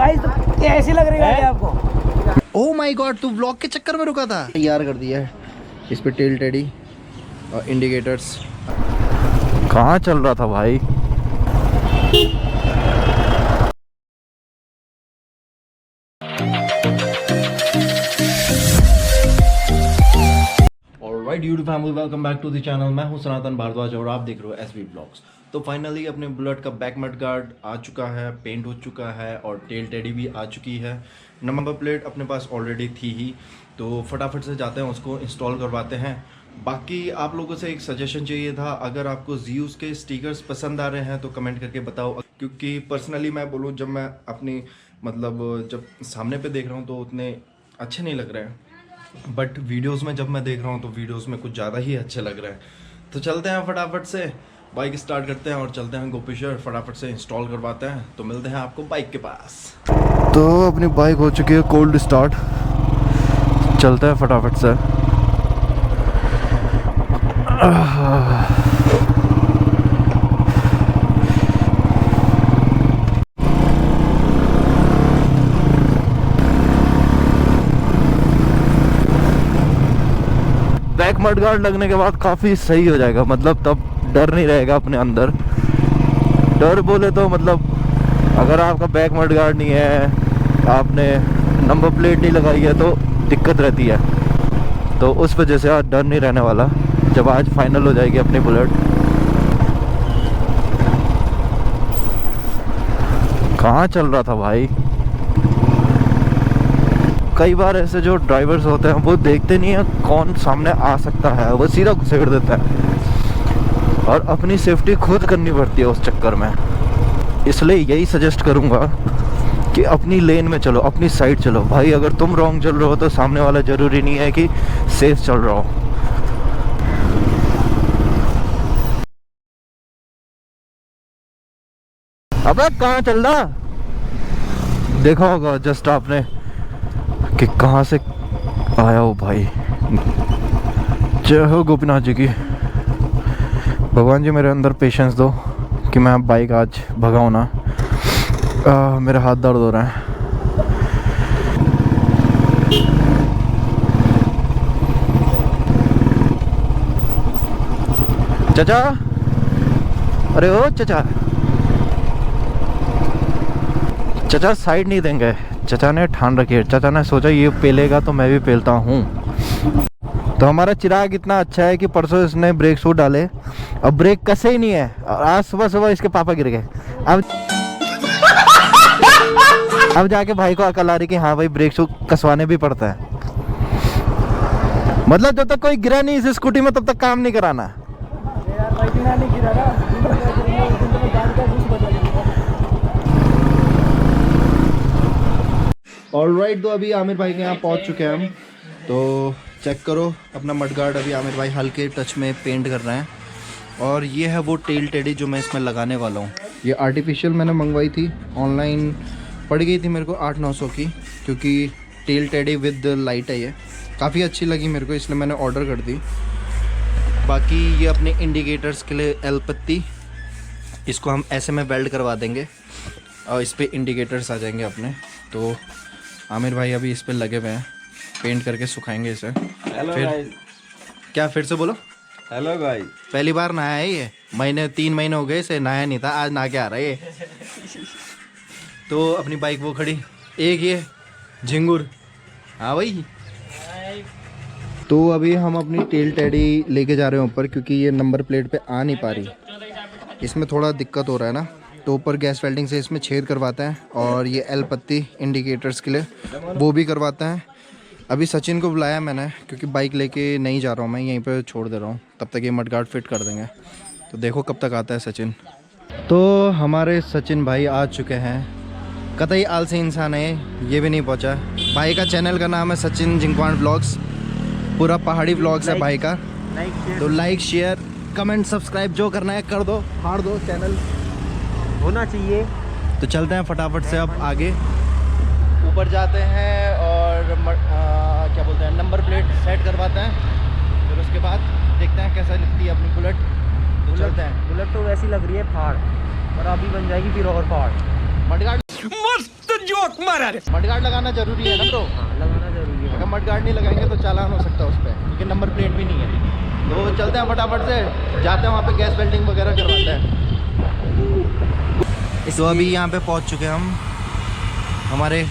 Guys तो कैसी लग रही है आपको? ओह माय गॉड, तू व्लॉग के चक्कर में रुका था। तैयार कर दिया है इस पे टेल टेडी और इंडिकेटर्स। कहाँ चल रहा था भाई? Alright YouTube family, welcome back to the channel. मैं हूं सनातन भारद्वाज और आप देख रहे हो एसवी ब्लॉग्स। तो फाइनली अपने बुलेट का बैक मड गार्ड आ चुका है, पेंट हो चुका है और टेल टेडी भी आ चुकी है। नंबर प्लेट अपने पास ऑलरेडी थी ही, तो फटाफट से जाते हैं उसको इंस्टॉल करवाते हैं। बाकी आप लोगों से एक सजेशन चाहिए था, अगर आपको ज़ीयूस के स्टिकर्स पसंद आ रहे हैं तो कमेंट करके बताओ, क्योंकि पर्सनली मैं बोलूँ, जब मैं अपनी जब सामने पे देख रहा हूँ तो उतने अच्छे नहीं लग रहे हैं, बट वीडियोस में जब मैं देख रहा हूँ तो वीडियोस में कुछ ज़्यादा ही अच्छे लग रहे हैं। तो चलते हैं फटाफट से बाइक स्टार्ट करते हैं और चलते हैं गोपेश्वर, फटाफट से इंस्टॉल करवाते हैं। तो मिलते हैं आपको बाइक के पास। तो अपनी बाइक हो चुकी है कोल्ड स्टार्ट, चलते हैं फटाफट से। बैक मड गार्ड लगने के बाद काफ़ी सही हो जाएगा, मतलब तब डर नहीं रहेगा अपने अंदर। डर बोले तो मतलब अगर आपका बैक मड गार्ड नहीं है, आपने नंबर प्लेट नहीं लगाई है तो दिक्कत रहती है। तो उस वजह से आज डर नहीं रहने वाला जब आज फाइनल हो जाएगी अपनी बुलेट। कहाँ चल रहा था भाई? कई बार ऐसे जो ड्राइवर्स होते हैं वो देखते नहीं है कौन सामने आ सकता है, वो सीधा घुसेड़ देता है और अपनी सेफ्टी खुद करनी पड़ती है उस चक्कर में। इसलिए यही सजेस्ट करूँगा कि अपनी लेन में चलो, अपनी साइड चलो भाई। अगर तुम रॉन्ग चल रहे हो तो सामने वाला ज़रूरी नहीं है कि सेफ चल रहा हो। अबे कहाँ चल रहा? देखा होगा जस्ट आपने कि कहाँ से आया हो भाई। जय हो गोपीनाथ जी की। भगवान जी मेरे अंदर पेशेंस दो कि मैं बाइक आज भगाऊँ ना। मेरे हाथ दर्द हो रहे हैं। चाचा, अरे ओ चाचा, चाचा साइड नहीं देंगे। चाचा ने ठान रखी है, चाचा ने सोचा ये पेलेगा तो मैं भी पेलता हूँ। तो हमारा चिराग इतना अच्छा है कि परसों इसने ब्रेक शू डाले, अब ब्रेक कसे ही नहीं है। आज सुबह सुबह इसके पापा गिर गए। अब जाके भाई को अकल आ रही कि हाँ भाई ब्रेक शू कसवाने भी पड़ता है। मतलब जब तक कोई गिरा नहीं इस स्कूटी में तब तक काम नहीं कराना। ऑलराइट, तो अभी आमिर भाई के यहाँ पहुँच चुके हैं हम। तो चेक करो अपना मडगार्ड, अभी आमिर भाई हल्के टच में पेंट कर रहे हैं। और ये है वो टेल टेडी जो मैं इसमें लगाने वाला हूँ। ये आर्टिफिशियल मैंने मंगवाई थी, ऑनलाइन पड़ गई थी मेरे को 800-900 की, क्योंकि टेल टेडी विद लाइट है। ये काफ़ी अच्छी लगी मेरे को, इसलिए मैंने ऑर्डर कर दी। बाकी ये अपने इंडिकेटर्स के लिए एल पत्ती, इसको हम ऐसे में वेल्ड करवा देंगे और इस पर इंडिकेटर्स आ जाएंगे अपने। तो आमिर भाई अभी इस पे लगे हुए हैं, पेंट करके सुखाएंगे इसे। फिर क्या, फिर से बोलो। हेलो गाइस, पहली बार नहाया है ये, 3 महीने हो गए इसे नहाया नहीं था, आज नहा के आ रहा है ये। तो अपनी बाइक वो खड़ी, एक ये झिंगुर। हाँ भाई, तो अभी हम अपनी टेल टेडी लेके जा रहे हैं ऊपर, क्योंकि ये नंबर प्लेट पे आ नहीं पा रही, इसमें थोड़ा दिक्कत हो रहा है ना। तो ऊपर गैस वेल्डिंग से इसमें छेद करवाते हैं और ये एल पत्ती इंडिकेटर्स के लिए वो भी करवाते हैं। अभी सचिन को बुलाया मैंने, क्योंकि बाइक लेके नहीं जा रहा हूँ मैं, यहीं पे छोड़ दे रहा हूँ, तब तक ये मडगार्ड फिट कर देंगे। तो देखो कब तक आता है सचिन। तो हमारे सचिन भाई आ चुके हैं। कतई आलसी इंसान है ये भी नहीं पहुँचा। भाई का चैनल का नाम है सचिन जिंकवान व्लॉग्स, पूरा पहाड़ी व्लॉग्स है भाई का। तो लाइक शेयर कमेंट सब्सक्राइब जो करना है कर दो, फाड़ दो, चैनल होना चाहिए। तो चलते हैं फटाफट से अब आगे, ऊपर जाते हैं और क्या बोलते हैं, नंबर प्लेट सेट करवाते हैं। फिर उसके बाद देखते हैं कैसा लगती है अपनी बुलेट। तो चलते हैं। बुलेट तो वैसी लग रही है फाड़, और अभी बन जाएगी फिर और फाड़। मडगार्ड मस्त जोक मारा रे। मडगार्ड लगाना जरूरी है ना ब्रो? लगाना जरूरी है। अगर मडगार्ड नहीं लगाएंगे तो चालान हो सकता है उस पर, क्योंकि नंबर प्लेट भी नहीं है। तो चलते हैं फटाफट से, जाते हैं वहाँ पे गैस वेल्डिंग वगैरह करवाते हैं। तो अभी यहाँ पे पहुँच चुके हैं हम, हमारे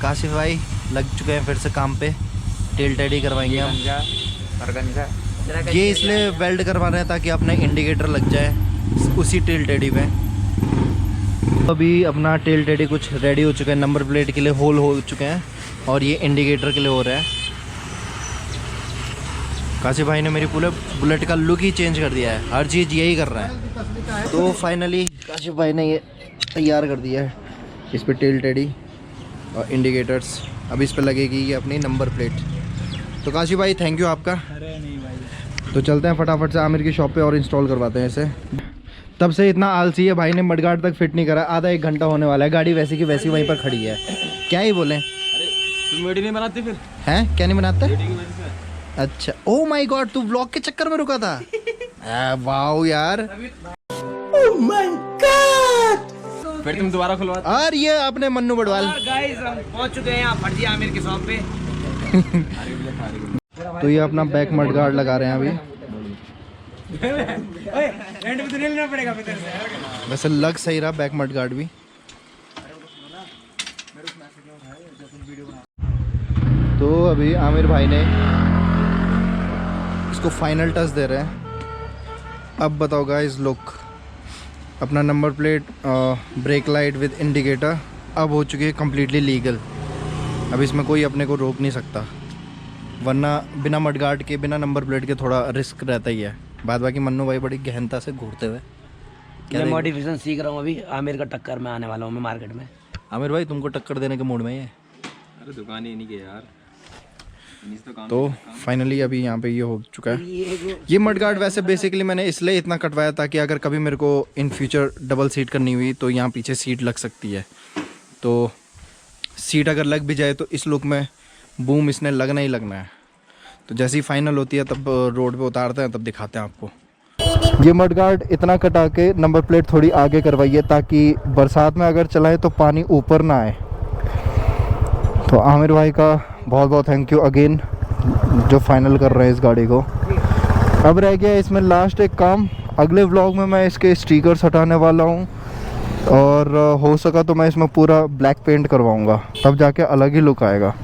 काशिफ भाई लग चुके हैं फिर से काम पे, टेल टेडी करवाएंगे हम। ये इसलिए वेल्ड करवा रहे हैं ताकि अपने इंडिकेटर लग जाए उसी टेल टेडी पे। अभी अपना टेल टेडी कुछ रेडी हो चुका है, नंबर प्लेट के लिए होल हो चुके हैं और ये इंडिकेटर के लिए हो रहा है। काशिफ भाई ने मेरी पूरे बुलेट का लुक ही चेंज कर दिया है, हर चीज़ यही कर रहा है। तो फाइनली काशिफ भाई ने ये तैयार कर दिया है, इस पर टेल टेडी और इंडिकेटर्स। अब इस पर लगेगी ये अपनी नंबर प्लेट। तो काशिफ भाई थैंक यू आपका। अरे नहीं भाई। तो चलते हैं फटाफट से आमिर की शॉप पे और इंस्टॉल करवाते हैं इसे। तब से इतना आलसी है भाई ने मडगार्ड तक फिट नहीं करा, आधा 1 घंटा होने वाला है, गाड़ी वैसी की वैसी वहीं पर खड़ी है। क्या ही बोलें। तुम वीडियो नहीं बनाते फिर? हैं क्या नहीं बनाते? अच्छा ओ माय गॉड, तू व्लॉग के चक्कर में रुका था? वाओ यार, ओह माय गॉड। फिर तुम दोबारा खुलवा। और ये अपने मन्नू बड़वाल। गाइस हम पहुंच चुके हैं यहाँ फर्जी आमिर की शॉप पे। तो ये अपना बैक मडगार्ड लगा रहे हैं अभी। एंड में तो नहीं लेना पड़ेगा फिर से। वैसे लग सही रहा बैक मडगार्ड भी। तो अभी आमिर भाई ने इसको फाइनल टच दे रहे हैं। अब बताओ गाइस लुक, अपना number plate, brake light with indicator अब हो चुकी है कम्प्लीटली लीगल। अब इसमें कोई अपने को रोक नहीं सकता, वरना बिना मडगार्ड के, बिना नंबर प्लेट के थोड़ा रिस्क रहता ही है। बाद बाकी मन्नू भाई बड़ी गहनता से घूरते हुए मैं मॉडिफिकेशन सीख रहा हूँ अभी, आमिर का टक्कर में आने वाला हूँ मैं मार्केट में। आमिर भाई तुमको टक्कर देने के मूड में ही है। अरे दुकान ही नहीं के यार। तो फाइनली अभी यहाँ पे ये हो चुका है। ये मडगार्ड वैसे बेसिकली मैंने इसलिए इतना कटवाया ताकि अगर कभी मेरे को इन फ्यूचर डबल सीट करनी हुई तो यहाँ पीछे सीट लग सकती है। तो सीट अगर लग भी जाए तो इस लुक में बूम इसने लगना ही लगना है। तो जैसे ही फाइनल होती है तब रोड पे उतारते हैं, तब दिखाते हैं आपको। ये मडगार्ड इतना कटा के नंबर प्लेट थोड़ी आगे करवाइए ताकि बरसात में अगर चलाए तो पानी ऊपर ना आए। तो आमिर भाई का बहुत बहुत थैंक यू अगेन, जो फाइनल कर रहे हैं इस गाड़ी को। अब रह गया इसमें लास्ट एक काम। अगले व्लॉग में मैं इसके स्टिकर्स हटाने वाला हूँ और हो सका तो मैं इसमें पूरा ब्लैक पेंट करवाऊँगा, तब जाके अलग ही लुक आएगा।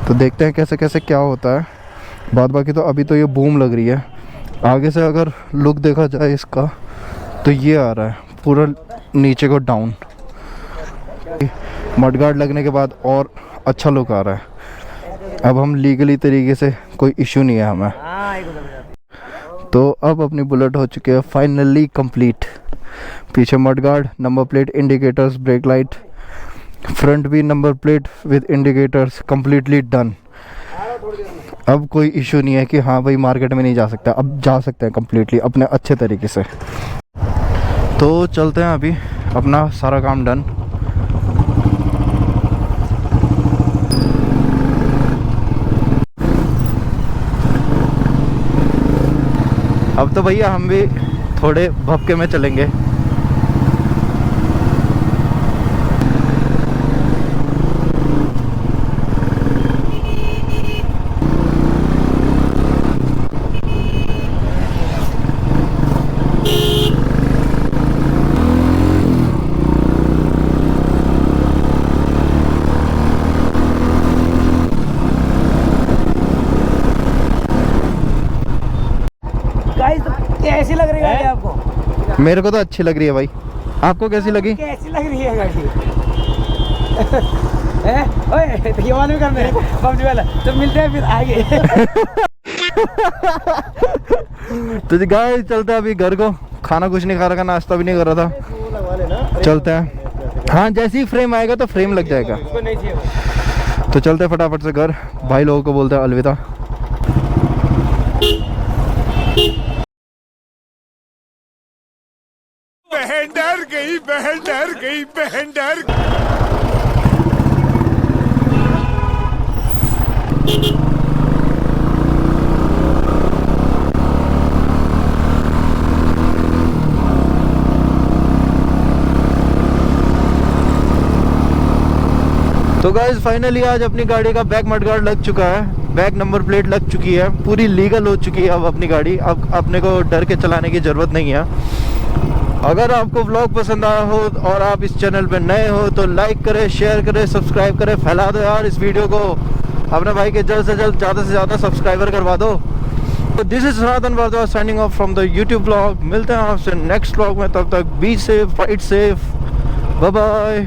तो देखते हैं कैसे कैसे क्या होता है। बाद बाकी तो अभी तो ये बूम लग रही है। आगे से अगर लुक देखा जाए इसका तो ये आ रहा है पूरा नीचे को डाउन। मडगार्ड लगने के बाद और अच्छा लुक आ रहा है। अब हम लीगली तरीके से कोई इशू नहीं है हमें। तो अब अपनी बुलेट हो चुकी है फाइनली कंप्लीट। पीछे mudguard, number plate, indicators, brake light, front भी number plate with indicators completely done. अब कोई इशू नहीं है कि हाँ भाई मार्केट में नहीं जा सकता, अब जा सकते हैं कंप्लीटली अपने अच्छे तरीके से। तो चलते हैं अभी, अपना सारा काम डन। अब तो भैया हम भी थोड़े भपके में चलेंगे। कैसी लग रही है गाड़ी आपको? मेरे को तो अच्छी लग रही है भाई, आपको कैसी लगी? कैसी लग रही है गाड़ी? ओए तो ये वाला भी करना है पबजी वाला, तो मिलते हैं फिर आगे। तो गाइस चलते हैं अभी घर को। खाना कुछ नहीं खा रखा, नाश्ता भी नहीं कर रहा था। चलते हैं, हाँ जैसे ही फ्रेम आएगा तो फ्रेम लग जाएगा। तो चलते हैं फटाफट से घर, भाई लोगों को बोलते हैं अलविदा। बहन डर गई, बहन डर गई, बहन डर गई। तो गाइस फाइनली आज अपनी गाड़ी का बैक मडगार्ड लग चुका है, बैक नंबर प्लेट लग चुकी है, पूरी लीगल हो चुकी है अब अपनी गाड़ी। अब अपने को डर के चलाने की ज़रूरत नहीं है। अगर आपको व्लॉग पसंद आया हो और आप इस चैनल पे नए हो तो लाइक करें, शेयर करें, सब्सक्राइब करें, फैला दो यार इस वीडियो को। अपने भाई के जल्द से जल्द ज़्यादा से ज़्यादा सब्सक्राइबर करवा दो। तो this is Sanatan Bhardwaj signing off from the YouTube vlog. मिलते हैं आपसे नेक्स्ट व्लॉग में, तब तक be safe, fight safe, bye bye.